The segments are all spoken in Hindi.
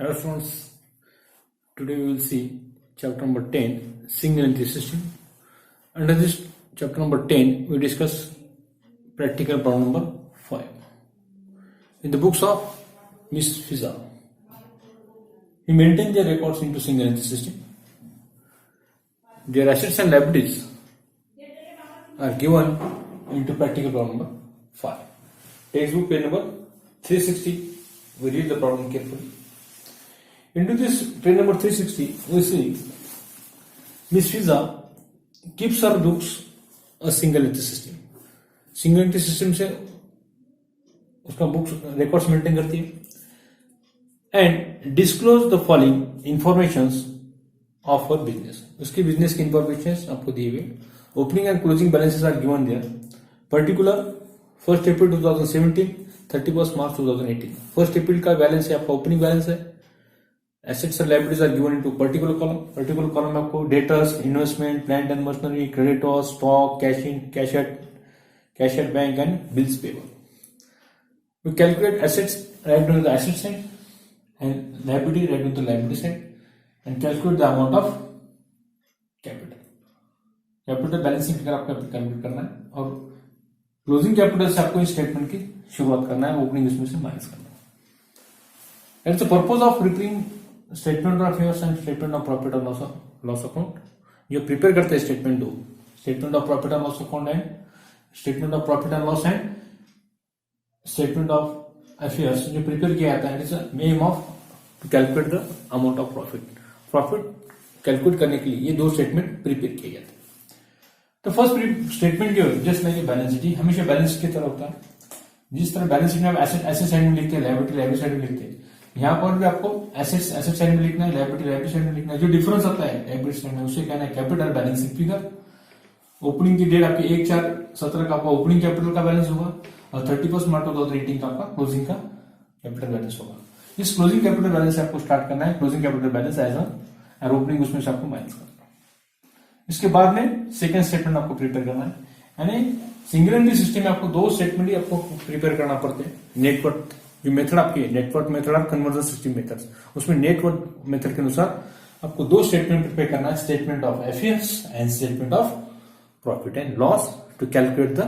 Hello friends, today we will see chapter number 10, single entity system. Under this chapter number 10, we discuss practical problem number 5. In the books of Miss Fiza, he maintained their records into single entity system. Their assets and liabilities are given into practical problem number 5. Textbook page number 360, we read the problem carefully. Into this page number 360, we see Miss Fiza keeps her books a single entity system. Single entry system से उसका बुक्स रिकॉर्ड्स मेंटेन करती है and disclose the following informations of her business. उसके बिजनेस की इंफॉर्मेशन आपको दिए हुए. Opening and closing balances are given there. Particulars 1 April 2017, 31 March 2018. 1 अप्रैल का बैलेंस है आपका ओपनिंग बैलेंस है. Assets and liabilities are given into particular column. Particular column में आपको debtors, investment, plant and machinery, creditors, stock, cash at bank and bills payable. We calculate assets right on the asset side and liability right on the liability side and calculate the amount of capital. Capital balancing figure आपको कैलकुलेट करना है और क्लोजिंग कैपिटल से आपको इस स्टेटमेंट की शुरुआत करना है, ओपनिंग इसमें से माइनस करना है. It's the purpose of preparing statement of affairs and statement of profit और लॉस अकाउंट. जो प्रिपेयर करते हैं स्टेटमेंट दो, statement of profit and loss account and statement of profit and loss and statement of affairs जो प्रिपेयर किया जाता है. It is aim of to calculate the amount of profit calculate करने के लिए ये दो स्टेटमेंट प्रिपेयर किए जाते हैं. तो फर्स्ट स्टेटमेंट जो है जस्ट लाइक बैलेंस शीट, हमेशा बैलेंस शीट की तरह होता है. जिस तरह बैलेंस शीट में आप एसेट साइड में लिखते हैं, लायबिलिटी साइड में लिखते हैं, यहाँ पर भी आपको एसेट साइड में लिखना है, लायबिलिटी साइड में लिखना है. जो डिफरेंस आता है लायबिलिटी साइड में उसे कहना है कैपिटल बैलेंसिंग फिगर. ओपनिंग की डेट आपकी 1/4/17 का आपका ओपनिंग कैपिटल का बैलेंस होगा और 31 मार्च 2018 का आपका क्लोजिंग का कैपिटल बैलेंस होगा. इस क्लोजिंग कैपिटल बैलेंस से आपको स्टार्ट करना है. क्लोजिंग कैपिटल बैलेंस एज और ओपनिंग उसमें से आपको माइनस करना है. इसके बाद में सेकेंड स्टेटमेंट आपको प्रिपेयर करना है. यानी सिंगल एंट्री सिस्टम में आपको दो स्टेटमेंट ही आपको प्रिपेयर करना पड़ते हैं. नेटवर्क जो मेथड आपकी है, नेटवर्क मेथड और कन्वर्जन सिस्टम मेथड्स, उसमें नेटवर्क मेथड के अनुसार आपको दो स्टेटमेंट प्रिपेयर करना है. Statement of affairs and statement of profit and loss to calculate the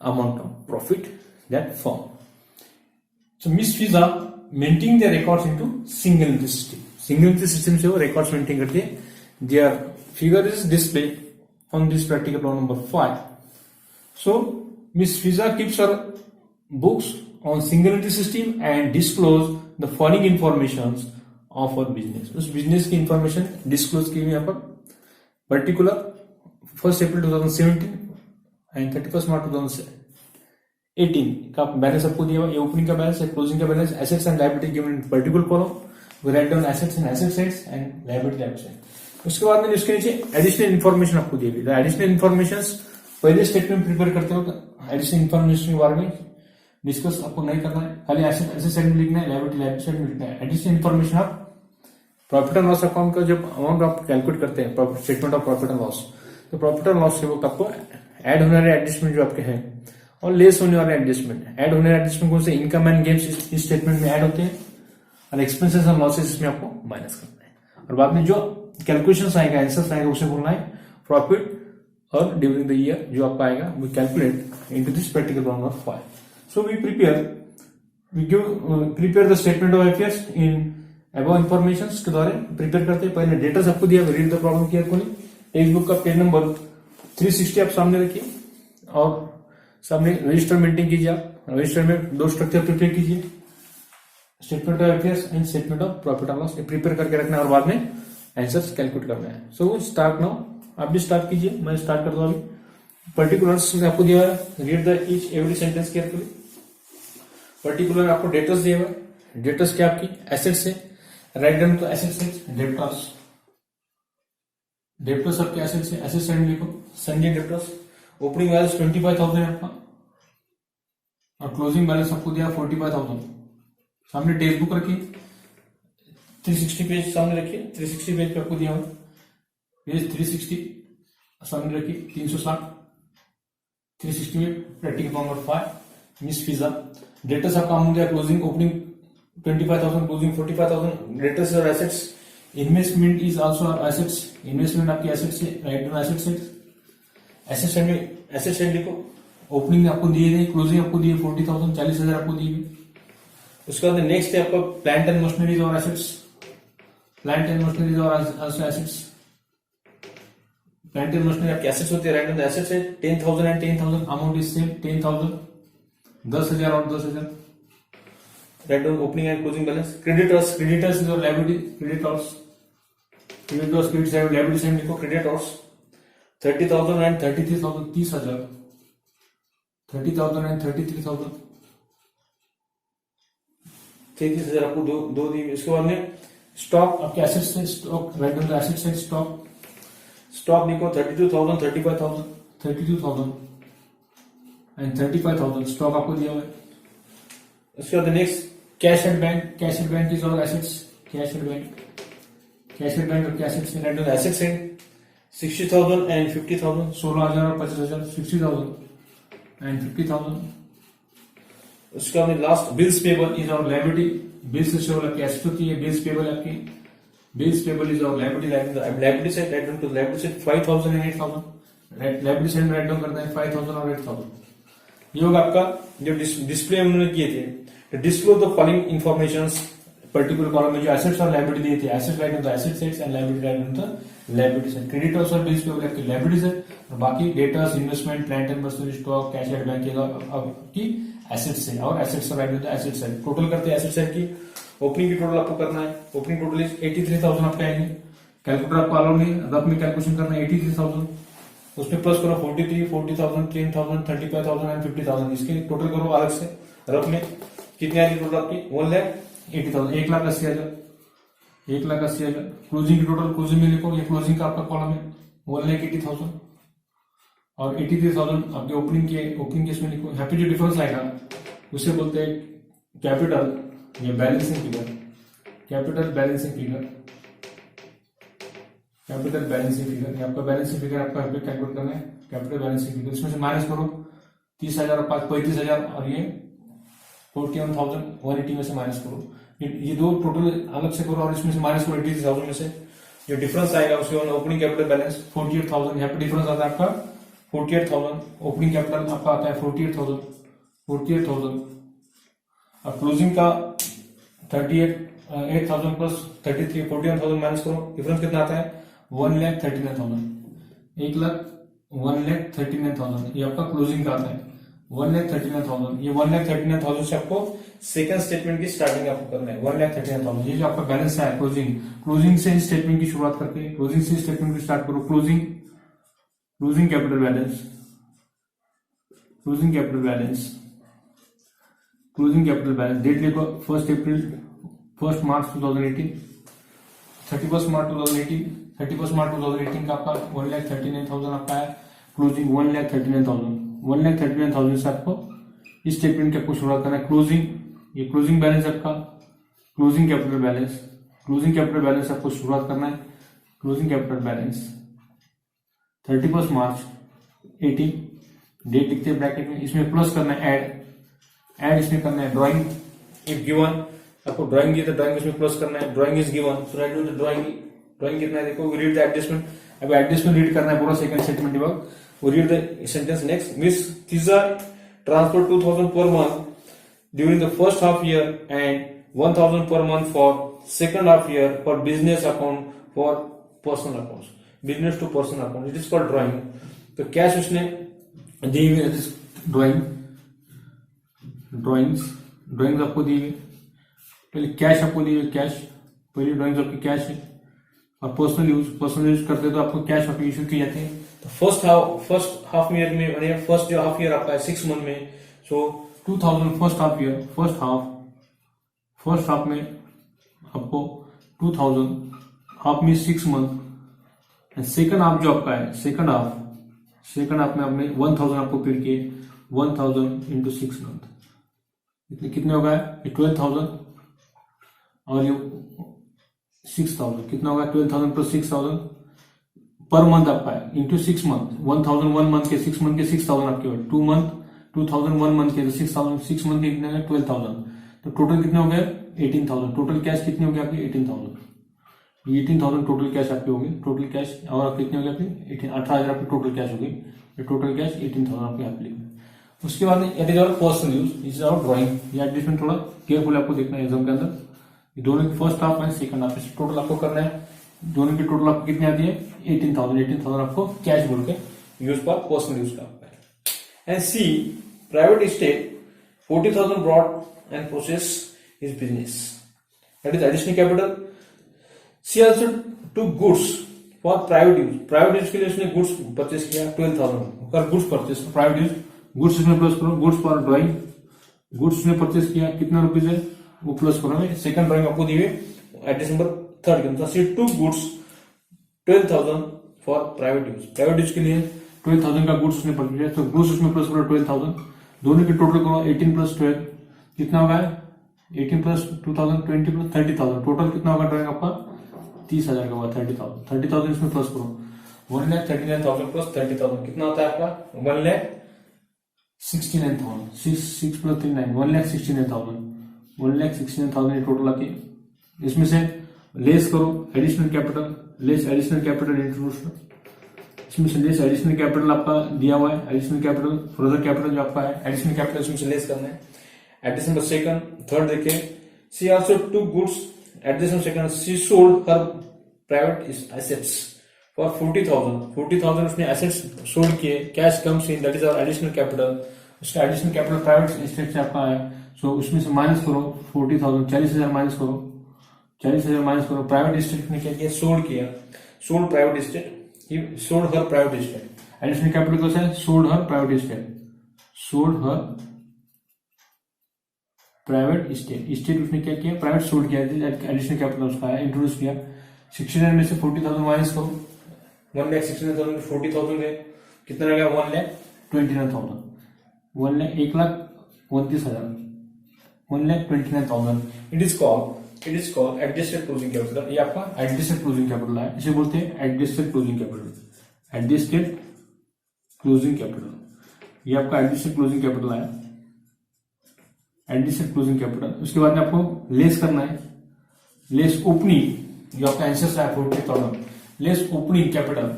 amount of profit that form. So miss Fiza maintain their records into single entry system. Single entry system से वो रिकॉर्ड्स मेंटेन करती है. Their figure is display on this practical problem number 5. So Miss Fiza keeps her books on single entity system and disclose the following informations of her business. उस बिजनेस की इंफॉर्मेशन डिस्क्लोज की हुई यहाँ पर. पर्टिकुलर 1 अप्रैल 2017 एंड 31 मार्च 2018 का बैलेंस आपको दिया हुआ. ये ओपनिंग का बैलेंस है, क्लोजिंग का balance, assets and liability given in particular column. We write down assets in asset sides and liability side. उसके बाद में इसके नीचे एडिशनल इन्फॉर्मेशन आपको दी हुई. एडिशनल इन्फॉर्मेशन पहले स्टेटमेंट प्रिपेयर करते हो एडिशनल इन्फॉर्मेशन के बारे में डिस्कस आपको नहीं करना है. खाली एसेट साइड में लिखना है, लायबिलिटी साइड में लिखना है. एडिशनल इन्फॉर्मेशन आप प्रॉफिट एंड लॉस अकाउंट का जब अमाउंट आप कैलकुलेट करते हैं, statement of profit and loss, तो प्रॉफिट एंड लॉस के वक्त आपको ऐड होने वाले एडजस्टमेंट जो आपके हैं और लेस होने वाले एडजस्टमेंट, ऐड होने वाले एडजस्टमेंट कौन से, इनकम एंड गेम्स इस स्टेटमेंट में ऐड होते हैं और एक्सपेंसेस एंड लॉसेस इसमें आपको माइनस करना है. और बाद में जो कैलकुलेशन आएगा, आंसर आएगा, उसे बोलना है प्रॉफिट और ड्यूरिंग द ईयर जो आपका आएगा we calculate into this practical problem number 5. So we prepare the statement of affairs in above informations के द्वारा प्रिपेयर करते हैं. पहले डेटा सबको दिया, read the problem carefully. Textbook का पेज नंबर 360 आप सामने रखिए और सामने रजिस्टर मेंटेन कीजिए. आप रजिस्टर में दो स्ट्रक्चर प्रिपेयर कीजिए, statement of affairs and statement of profit and loss. Prepare करके रखना है और बाद में आंसर्स कैलकुलेट करना है. So start now. आप भी स्टार्ट कीजिए, मैं स्टार्ट कर दूं अभी. पर्टिकुलर्स में आपको दिया है, read the each every sentence carefully. Particular आपको डेटर्स दिया हुआ है. डेटर्स क्या आपकी एसेट्स है, राइट डाउन टू एसेट्स है. डेटर्स आपके एसेट्स है, एसेट साइड में लिखो संजय डेटर्स. ओपनिंग बैलेंस 25,000 है आपका और क्लोजिंग बैलेंस आपको दिया 45,000. सामने टेक्स्ट बुक रखिए, 360 पेज सामने रखिए. 360 पेज पे आपको दिया हुआ पेज 360 सामने रखिए. 360 360 में प्रैक्टिकल नंबर 5 मिस फिजा. डेटर्स आपका अमाउंट दिया, क्लोजिंग ओपनिंग 25,000 क्लोजिंग 45,000 डेटर्स और assets. Investment is also assets, investment आपकी एसेट्स है, right on asset side. Asset side में एसेट साइड लिखो, ओपनिंग आपको दिए गए, क्लोजिंग आपको दिए 40,000 40,000 आपको दिए गए। उसके बाद नेक्स्ट है आपका प्लांट एंड मशीनरीज और एसेट्स, प्लांट एंड मशीनरीज और also assets. Plant and machinery आपके एसेट्स होते हैं, राइट ऑन द एसेट्स है 10,000 एंड 10,000 अमाउंट इज सेम 10,000 10,000 और 10,000, right on opening and closing balance. Creditors, creditors is our liability, creditors credit side liability side लिखो क्रेडिटर्स 30,000 एंड 33,000 30,000 30,000 एंड 33,000 33,000 आपको दो दी। इसके बाद में स्टॉक आपके एसेट्स है, stock right on the asset side stock, stock लिखो 32,000 35,000 32,000 एंड 35,000 स्टॉक आपको दिया हुआ है। उसके बाद next cash and bank, cash and bank is our assets, cash and bank, cash and bank आपके एसेट्स है, राइट ऑन द एसेट्स है 60,000 एंड 50,000 16,000 और 50,000 60,000 एंड 50,000। उसके बाद last bills payable is our liability, bills receivable आपकी एसेट होती है, बिल्स पेबल आपकी, bills payable is our liability, liability side write on to liability side 5,000 and 8,000, liability side write down करना है 5,000 और 8,000। ये होगा आपका जो डिस्प्ले उन्होंने किए थे, display the following informations particular column में जो एसेट्स और लायबिलिटी दिए थे, asset right on the asset sides and liability right on the liability side. Creditors और बिल्स पेबल आपकी लायबिलिटीज है और बाकी debtors, investment, plant and machinery, stock, cash and bank आपकी एसेट्स है और assets right on the asset side. Total करते हैं एसेट साइड की, ओपनिंग की टोटल आपको करना है, ओपनिंग टोटल इज 83,000 आपका आएंगे। कैलकुलेटर आपको अलाउ नहीं, रफ में कैलकुलेशन करना है 83,000, उसमें प्लस करो 43 40,000 10,000 35,000 एंड 50,000, इसके टोटल करो अलग से रफ में कितने आएगी टोटल आपकी 1,80,000 1,80,000 1,80,000। क्लोजिंग की टोटल क्लोजिंग में लिखो, ये क्लोजिंग का आपका कॉलम है 1,80,000 और 83,000 आपके ओपनिंग के इसमें लिखो। यहाँ पे जो डिफरेंस आएगा उसे बोलते हैं कैपिटल या balancing figure, capital balancing figure, capital balancing figure, आपका बैलेंसिंग फिगर आपका कैलकुलेट करना है, कैपिटल बैलेंसिंग फिगर। इसमें से माइनस करो 30,000 और 35,000 और ये 41,180 में से माइनस करो, ये दो टोटल अलग से करो और इसमें से माइनस करो 83,000 में से जो डिफरेंस आएगा उसके बाद ओपनिंग कैपिटल बैलेंस 48,000, यहाँ पे डिफरेंस आता है आपका 48,000, ओपनिंग कैपिटल आपका आता है 48,000 और क्लोजिंग का 8,000 प्लस 33 41,000 माइनस करो, डिफरेंस कितना आता है 1,39,000 1,39,000 ये आपका क्लोजिंग का आता है 1,39,000। ये 1,39,000 से आपको सेकंड स्टेटमेंट की स्टार्टिंग आपको करना है 1,39,000। ये जो आपका बैलेंस है क्लोजिंग से स्टेटमेंट की शुरुआत करके क्लोजिंग से स्टेटमेंट की स्टार्ट करो। Closing capital balance, closing capital balance, closing capital balance date लिखो 1 मार्च 2018 31 मार्च 2018 का आपका 1,39,000 आपका है, क्लोजिंग 1,39,000 से आपको इस स्टेटमेंट की आपको शुरुआत करना है। ये क्लोजिंग बैलेंस आपका क्लोजिंग कैपिटल बैलेंस आपको शुरुआत करना है। क्लोजिंग कैपिटल बैलेंस 31 मार्च 18 डेट लिखते हैं ब्रैकेट में, इसमें प्लस करना है ऐड इसमें करना है ड्राइंग इफ गिवन, आपको ड्राइंग दिया तो ड्राइंग इसमें प्लस करना है, drawing is given so right the drawing कितना है देखो, रीड द एडजस्टमेंट, अब एडजस्टमेंट रीड करना है पूरा सेकंड स्टेटमेंट के बाद, वो read the sentence next. Miss Teeja transfer 2,000 per month during the first half year and 1,000 per month for second half year for business account for personal account, business to personal account, it is called drawing. तो कैश उसने दी हुई ड्राइंग्स आपको दी हुई, पहले कैश आपको दी हुई, कैश पहली ड्राइंग्स आपकी कैश है और पर्सनल यूज करते तो आपको कैश आपकी इशू की जाती है। तो फर्स्ट हाफ ईयर में फर्स्ट जो हाफ ईयर आपका है 6 मंथ में, सो 2,000 फर्स्ट हाफ में आपको 2,000 हाफ में 6 मंथ, सेकंड हाफ जो आपका है सेकंड हाफ में आपने 1,000 आपको पेड किए, 1,000 इंटू 6 मंथ कितने होगा 12,000 और ये 6,000 कितना होगा 12,000 प्लस 6,000 पर मंथ आपका है इंटू 6 मंथ, 1,000 1 मंथ के 6 मंथ के 6,000 आपके 2 मंथ 2,000 1 मंथ के 6,000 6 मंथ के कितने 12,000, तो टोटल कितने हो गए 18,000। टोटल कैश कितनी हो गई आपकी 18,000। 18,000 टोटल कैश आपकी होगी। टोटल कैश और कितनी हो गई आपकी 18,000 आपकी टोटल कैश होगी। टोटल कैश 18,000 आपके यहाँ लिखी। उसके बाद it is our personal use, is our drawing. ये एडजस्टमेंट थोड़ा केयरफुल आपको देखना है एग्जाम के अंदर। दोनों की first half and second half total आपको करना है। दोनों की टोटल आपको कितनी आती है 18,000 आपको कैश बोल के यूज पर पर्सनल यूज का। And she private state 40,000 brought and process his business, that is additional capital. She also to goods for private use. Private use के लिए उसने गुड्स परचेस किया 12,000 goods purchase private use. Goods इसमें प्लस करो, गुड्स फॉर ड्राइंग। गुड्स ने परचेस किया कितना रुपीज है वो प्लस करो। सेकंड ड्राइंग आपको दी हुई एड्रेस नंबर 3 के अनुसार। C to goods 12,000 for private use. Private use के लिए 12,000 का गुड्स उसने परचेस किया, तो गुड्स उसमें प्लस करो 12,000। दोनों की टोटल करो 18 प्लस 12 कितना होगा 18 प्लस 2,000 20 प्लस 30,000। टोटल कितना होगा ड्राइंग आपका 30,000 का होगा 30,000। 30,000 इसमें प्लस करो 1,39,000 प्लस 30,000 कितना होता है आपका 1,69,000। 6 प्लस 3 9 1,69,000। 1,69,000 टोटल आती है। इसमें से लेस करो additional capital, less additional capital introduce. इसमें से लेस एडिशनल कैपिटल आपका दिया हुआ है। एडिशनल कैपिटल फर्दर कैपिटल जो आपका है एडिशनल कैपिटल इसमें से लेस करना है। एड्रेस नंबर सेकंड थर्ड देखिए। C also to goods address number second. C sold her private assets for 40,000। 40,000 उसने एसेट्स सोल्ड किए। Cash comes in, that is our additional capital. उसका एडिशनल कैपिटल प्राइवेट एस्टेट से आपका है, सो उसमें से माइनस करो 40,000 40,000 माइनस करो 40,000 माइनस करो। प्राइवेट एस्टेट ने क्या किया सोल्ड किया, सोल्ड प्राइवेट एस्टेट, ही sold her private estate. Additional capital कैसा है sold her private estate, sold her private estate. Estate उसने क्या किया प्राइवेट सोल्ड किया, एडिशनल कैपिटल उसका है इंट्रोड्यूस किया। 69 में से 40,000 माइनस करो 1,69,000 40,000 गए कितना रहेगा 1,29,000। 1,29,000 1,29,000। It is called adjusted closing capital. ये आपका एडजस्टेड क्लोजिंग कैपिटल है, इसे बोलते हैं adjusted closing capital. Adjusted closing capital ये आपका एडजस्टेड क्लोजिंग कैपिटल है, एडजस्टेड क्लोजिंग कैपिटल। उसके बाद में आपको लेस करना है, लेस ओपनिंग जो आपका आंसर है 40,000। Less opening capital,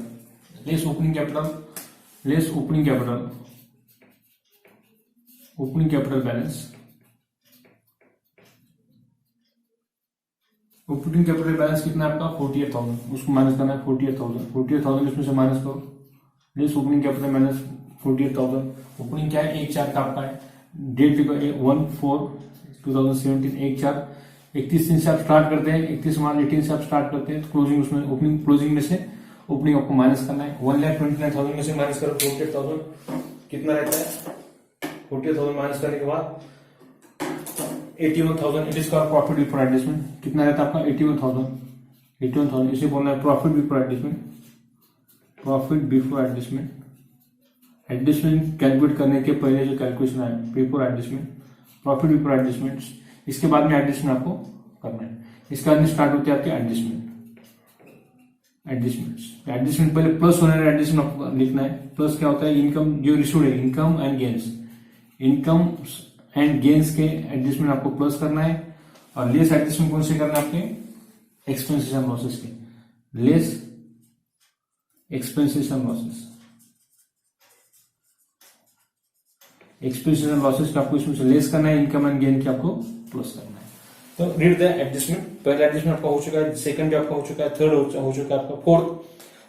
less opening capital, less opening capital, opening capital balance. Opening capital balance कितना है आपका 48,000, उसको माइनस करना है 48,000। 48,000 इसमें से माइनस करो। Less opening capital balance 48,000। Opening क्या है 1/4 का आपका है। डेट लिखो 1/4/2017 1/4। 31 दिन से आप स्टार्ट करते हैं, 31 मार्च 18 से आप स्टार्ट करते हैं, तो क्लोजिंग उसमें ओपनिंग क्लोजिंग में से ओपनिंग आपको माइनस करना है। 1,29,000 में से माइनस करो 48,000 कितना रहता है 48,000 माइनस करने के बाद 81,000। It is called profit before adjustment. कितना रहता है आपका 81,000 इसे बोलना है profit before adjustment. Profit before adjustment, adjustment calculate करने के पहले जो कैलकुलेशन है before adjustment, profit before adjustment. इसके बाद में एडजस्टमेंट आपको करना है। इसके बाद में स्टार्ट होते हैं आपके एडजस्टमेंट। एडजस्टमेंट पहले प्लस होने वाला एडजस्टमेंट आपको लिखना है। प्लस क्या होता है इनकम जो रिसीव्ड है, income and gains, income and gains के एडजस्टमेंट आपको प्लस करना है। और लेस एडजस्टमेंट कौन से करना है आपके एक्सपेंसेस एंड लॉसेस के, less expenses and losses. Expenses and losses का आपको इसमें से लेस करना है, इनकम एंड गेन की आपको प्लस करना है। तो रीड द एडजस्टमेंट। पहला एडजस्टमेंट आपका हो चुका है, सेकंड भी आपका हो चुका है, थर्ड हो चुका है आपका, fourth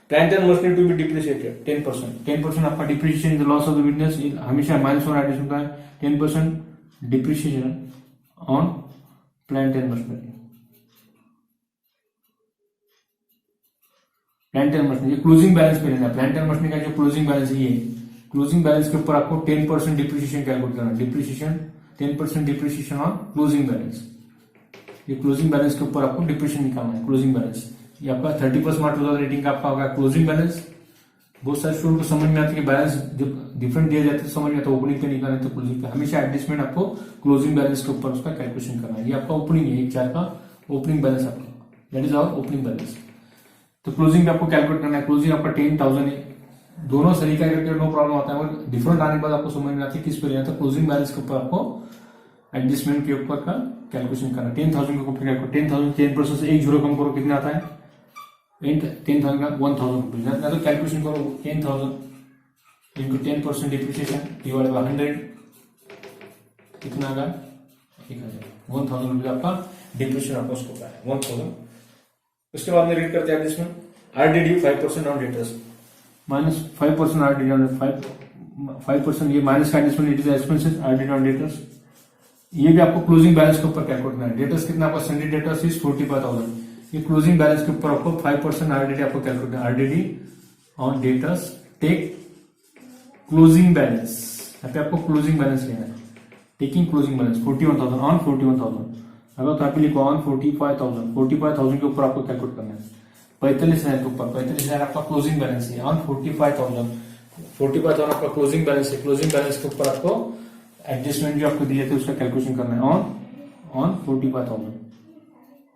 plant and machinery to be depreciated 10%। 10% आपका depreciation in the loss of the business हमेशा माइनस होना एडजस्टमेंट का है। 10% depreciation on plant and machinery. Plant and machinery closing balance पे लेना है। प्लांट एंड मशीनरी का जो क्लोजिंग बैलेंस है ये क्लोजिंग बैलेंस के ऊपर आपको 10% डिप्रिशिएशन कैलकुलेट करना है। Depreciation 10% depreciation on closing balance. ये क्लोजिंग बैलेंस के ऊपर आपको डिप्रिशिएशन निकालना है। क्लोजिंग बैलेंस ये आपका 31 मार्च 2018 का आपका होगा क्लोजिंग बैलेंस। बहुत सारे स्टूडेंट को समझ में आता है कि बैलेंस जब डिफरेंट दिया जाता है समझ में आता है ओपनिंग पे निकालना है तो क्लोजिंग पे। हमेशा एडजस्टमेंट आपको क्लोजिंग बैलेंस के ऊपर उसका कैलकुलेशन करना है। ये आपका ओपनिंग है 1/4 का ओपनिंग बैलेंस आपका, that is our opening balance. तो क्लोजिंग पे आपको कैलकुलेट करना है। क्लोजिंग आपका 10,000 है। दोनों तरीका करके नो प्रॉब्लम आता है, और डिफरेंट आने के बाद आपको समझ में आता है किस पे लेना था। क्लोजिंग बैलेंस के ऊपर आपको एडजस्टमेंट के ऊपर का कैलकुलेशन करना। 10,000 के ऊपर कैलकुलेट, 10,000 10% से एक जीरो कम करो, कितना आता है? 10,000 का 1,000 रुपीज। या तो कैलकुलेशन करो 10,000 इंटू 10% डिप्रिसिएशन डिवाइड बाय 100, कितना आएगा? 1,000 रुपीज आपका डिप्रिसिएशन आपका उसको का है 1,000। उसके बाद में रीड करते हैं adjustment. RDD 5% on debtors minus 5% RDD on 5%, ये माइनस का adjustment it is expenses RDD on debtors. ये भी आपको क्लोजिंग बैलेंस के ऊपर कैलकुलेट करना है। डेटर्स कितना आपका सन्डे डेटर्स इज 45,000, ये क्लोजिंग बैलेंस के ऊपर आपको 5% आरडीडी आपको कैलकुलेट करना है। RDD on debtors take closing balance, यहाँ पे आपको क्लोजिंग बैलेंस लेना है। टेकिंग क्लोजिंग बैलेंस 41,000 ऑन 41,000, अगर तो आप लिखो ऑन 45,000, 45,000 के ऊपर आपको कैलकुलेट करना है। 45,000 के ऊपर 45,000 आपका क्लोजिंग बैलेंस है ऑन 45,000, 45,000 आपका क्लोजिंग बैलेंस है। क्लोजिंग बैलेंस के ऊपर आपको एडजस्टमेंट जो आपको दिए थे उसका कैलकुलेशन करना है ऑन 45,000,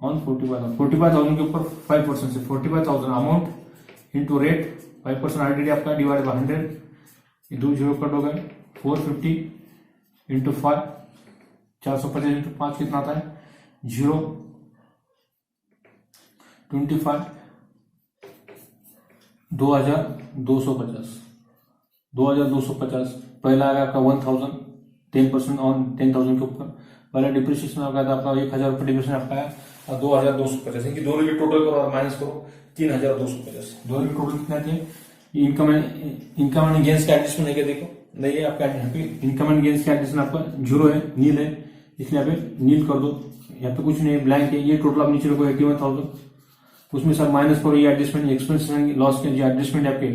ऑन 45,000, 45,000 के ऊपर 5% से 45,000 अमाउंट इंटू रेट 5% आरडीडी आपका डिवाइड बाय 100, ये दो जीरो कट हो गए। 450 इंटू 5, 450 इंटू 5 कितना आता है? 0, 25, 2,250, 2,250। पहला आएगा आपका 1,000, 10% ऑन 10,000 के ऊपर। पहला डिप्रिसिएशन होगा था आपका 1,000 रुपये डिप्रिसिएशन आपका है, और 2,250, इनकी दोनों की टोटल करो और माइनस करो 3,250। दोनों की टोटल कितना थे? इनकम एंड गेन्स का एडजस्टमेंट है क्या? देखो नहीं है आपका इनकम एंड गेन्स का एडजस्टमेंट आपका जीरो है, नील है, इसलिए यहाँ पे नील कर दो। यहाँ पे कुछ नहीं है, ब्लैंक है। ये टोटल आप नीचे रखो 81,000, उसमें सब माइनस करो। ये एडजस्टमेंट एक्सपेंस लॉस के जो एडजस्टमेंट है आपके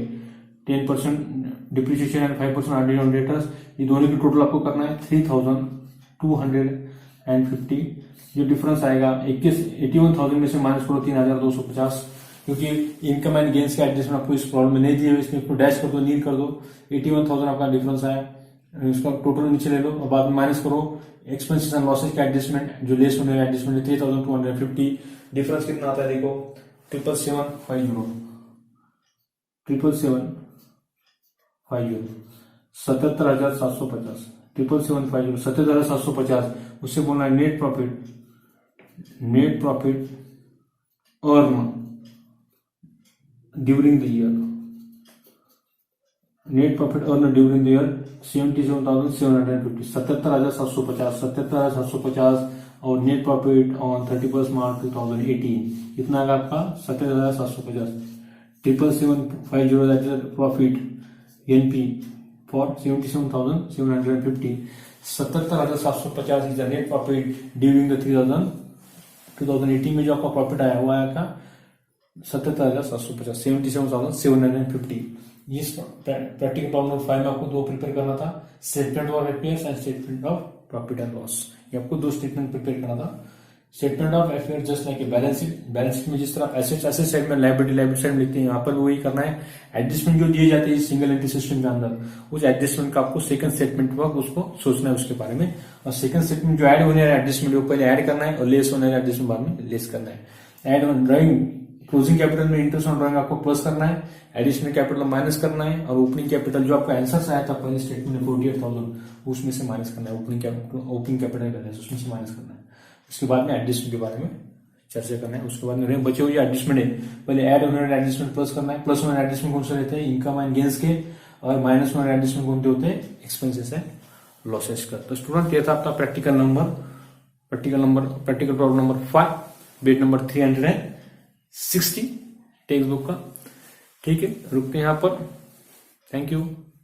10% depreciation and 5% RDD on debtors, ये दोनों की टोटल आपको करना है 3,250। जो डिफरेंस आएगा 81,000 में से माइनस करो 3,250, क्योंकि इनकम एंड गेन्स का एडजस्टमेंट आपको इस प्रॉब्लम में नहीं दिए हुए, इसमें डैश कर दो, नील कर दो। 81,000 आपका डिफरेंस आया, इसका टोटल नीचे ले लो और बाद में माइनस करो एक्सपेंसेस एंड लॉसेज का एडजस्टमेंट, जो लेस होने वाला एडजस्टमेंट है 3,250। डिफरेंस कितना आता है देखो 77750, 77,750, 77750, 77,750। उससे बोलना है net profit earn during the year, net profit earn during the year 77,750, 77,750, 77,750। और नेट प्रॉफिट ऑन 31 मार्च 2018 कितना आएगा आपका? 77,750। 77,750 that is profit NP for 77,750। 77,750 is the net profit during the 2018 में जो आपका प्रॉफिट आया हुआ आया था 77,750, 77,750। इस प्रैक्टिकल प्रॉब्लम 5 में आपको दो प्रिपेयर करना था, statement of affairs and statement of profit and loss. ये आपको दो स्टेटमेंट प्रिपेयर करना था। Statement of affair just like a balance sheet में जिस तरह आप एसेट साइड में लायबिलिटी साइड में लिखते हैं, यहाँ पर वही करना है। एडजस्टमेंट जो दिए जाते हैं सिंगल एंट्री सिस्टम के अंदर, उस एडजस्टमेंट का आपको सेकंड स्टेटमेंट पर उसको सोचना है उसके बारे में। और सेकंड स्टेटमेंट जो ऐड होने वाला एडजस्टमेंट वो पहले ऐड करना है और लेस होने वाला एडजस्टमेंट बाद में लेस करना है। Add on drawing closing capital में इंटरेस्ट ऑन ड्राइंग आपको प्लस करना है, एडिशनल कैपिटल माइनस करना है, और ओपनिंग कैपिटल जो आपका आंसर आया था पहले स्टेटमेंट में 48,000 उसमें से माइनस करना है। ओपनिंग कैपिटल बैलेंस उसमें से माइनस करना है। उसके बाद में एडजस्टमेंट के बारे में चर्चा करना है। उसके बाद में बचे हुए एडजस्टमेंट है, पहले ऐड होने वाले एडजस्टमेंट प्लस करना है। प्लस होने एडजस्टमेंट कौन से रहते हैं? इनकम एंड गेन्स के, और माइनस होने एडजस्टमेंट कौन से होते हैं? एक्सपेंसेस है लॉसेस का। तो स्टूडेंट ये था आपका practical problem number 5, page number 360 text book का। ठीक है, रुकते हैं यहाँ पर। Thank you.